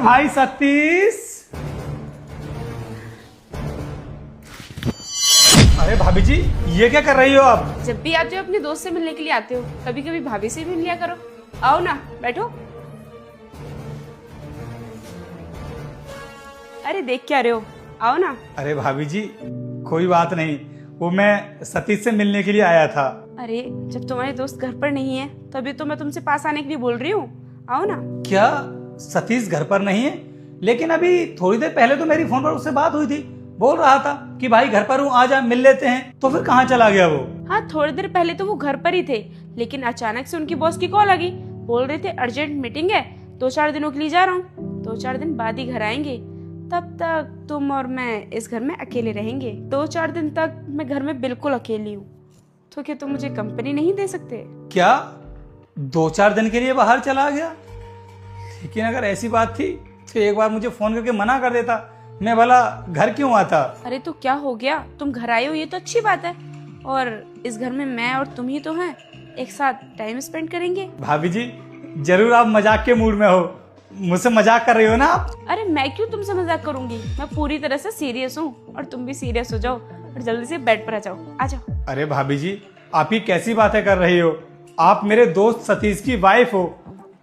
भाई सतीश। अरे भाभी जी, ये क्या कर रही हो आप? जब भी आते हो अपने दोस्त से मिलने के लिए आते हो, कभी कभी भाभी से भी मिल लिया करो। आओ ना, बैठो। अरे देख क्या रहे हो, आओ ना। अरे भाभी जी, कोई बात नहीं, वो मैं सतीश से मिलने के लिए आया था। अरे जब तुम्हारे दोस्त घर पर नहीं है तभी तो मैं तुमसे पास आने के लिए बोल रही हूँ। आओ ना। क्या सतीश घर पर नहीं है? लेकिन अभी थोड़ी देर पहले तो मेरी फोन पर उससे बात हुई थी, बोल रहा था कि भाई घर पर हूँ, आ जा मिल लेते हैं। तो फिर कहाँ चला गया वो? हाँ, थोड़ी देर पहले तो वो घर पर ही थे, लेकिन अचानक से उनकी बॉस की कॉल आ गई। बोल रहे थे अर्जेंट मीटिंग है, 2-4 दिनों के लिए जा रहा हूँ, 2-4 दिन बाद ही घर आएंगे। तब तक तुम और मैं इस घर में अकेले रहेंगे। 2-4 दिन तक मैं घर में बिल्कुल अकेली हूँ, तो क्या तुम मुझे कंपनी नहीं दे सकते? क्या 2-4 दिन के लिए बाहर चला गया? लेकिन अगर ऐसी बात थी तो एक बार मुझे फोन करके मना कर देता, मैं भला घर क्यों आता? अरे तो क्या हो गया, तुम घर आए हो ये तो अच्छी बात है। और इस घर में मैं और तुम ही तो हैं, एक साथ टाइम स्पेंड करेंगे। भाभी जी, जरूर आप मजाक के मूड में हो, मुझसे मजाक कर रही हो ना आप? अरे मैं क्यों तुमसे मजाक करूंगी, मैं पूरी तरह से सीरियस हूँ। और तुम भी सीरियस हो जाओ और जल्दी से बेड पर आ जाओ, आ जाओ। अरे भाभी जी, आप ही कैसी बातें कर रही हो? आप मेरे दोस्त सतीश की वाइफ हो,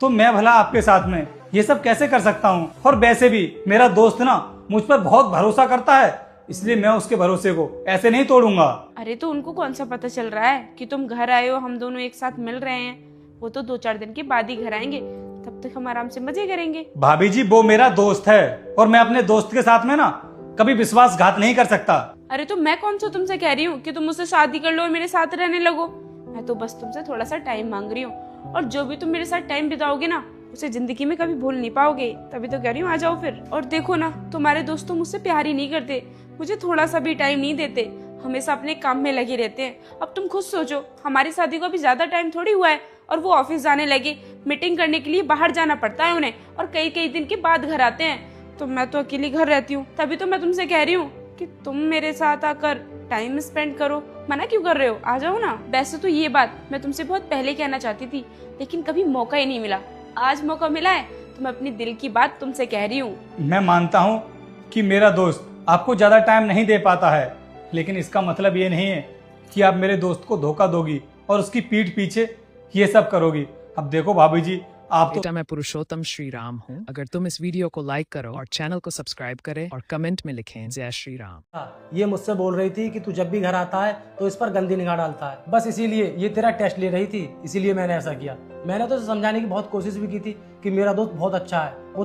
तो मैं भला आपके साथ में ये सब कैसे कर सकता हूँ? और वैसे भी मेरा दोस्त ना मुझ पर बहुत भरोसा करता है, इसलिए मैं उसके भरोसे को ऐसे नहीं तोड़ूंगा। अरे तो उनको कौन सा पता चल रहा है कि तुम घर आए हो, हम दोनों एक साथ मिल रहे हैं। वो तो 2-4 दिन के बाद ही घर आएंगे, तब तक हम आराम से मजे करेंगे। भाभी जी, वो मेरा दोस्त है और मैं अपने दोस्त के साथ में ना कभी विश्वासघात नहीं कर सकता। अरे तो मैं कौन सा तुमसे कह रही हूँ कि तुम मुझसे शादी कर लो और मेरे साथ रहने लगो। मैं तो बस तुमसे थोड़ा सा टाइम मांग रही हूँ, और जो भी तुम मेरे साथ टाइम बिताओगे ना उसे जिंदगी में कभी भूल नहीं पाओगे। तभी तो कह रही हूँ आ जाओ फिर। और देखो ना, तुम्हारे दोस्त तो मुझसे प्यार ही नहीं करते, मुझे थोड़ा सा भी टाइम नहीं देते, हमेशा अपने काम में लगे रहते हैं। अब तुम खुद सोचो, हमारी शादी को अभी ज्यादा टाइम थोड़ी हुआ है, और वो ऑफिस जाने लगे, मीटिंग करने के लिए बाहर जाना पड़ता है उन्हें, और कई कई दिन के बाद घर आते हैं। तो मैं तो अकेली घर रहती हूँ, तभी तो मैं तुमसे कह रही हूँ कि तुम मेरे साथ आकर टाइम स्पेंड करो। मना क्यों कर रहे हो, आ जाओ ना। वैसे तो ये बात मैं तुमसे बहुत पहले कहना चाहती थी, लेकिन कभी मौका ही नहीं मिला। आज मौका मिला है तो मैं अपनी दिल की बात तुमसे कह रही हूँ। मैं मानता हूँ कि मेरा दोस्त आपको ज्यादा टाइम नहीं दे पाता है, लेकिन इसका मतलब ये नहीं है कि आप मेरे दोस्त को धोखा दोगी और उसकी पीठ पीछे ये सब करोगी। अब देखो भाभी जी, आप तो बेटा मैं पुरुषोत्तम श्री राम हूँ। अगर तुम इस वीडियो को लाइक करो और चैनल को सब्सक्राइब करें और कमेंट में लिखें जय श्री राम। ये मुझसे बोल रही थी कि तू जब भी घर आता है तो इस पर गंदी निगाह डालता है, बस इसीलिए ये तेरा टेस्ट ले रही थी, इसीलिए मैंने ऐसा किया। मैंने तो उसे समझाने की बहुत कोशिश भी की थी कि मेरा दोस्त बहुत अच्छा है, वो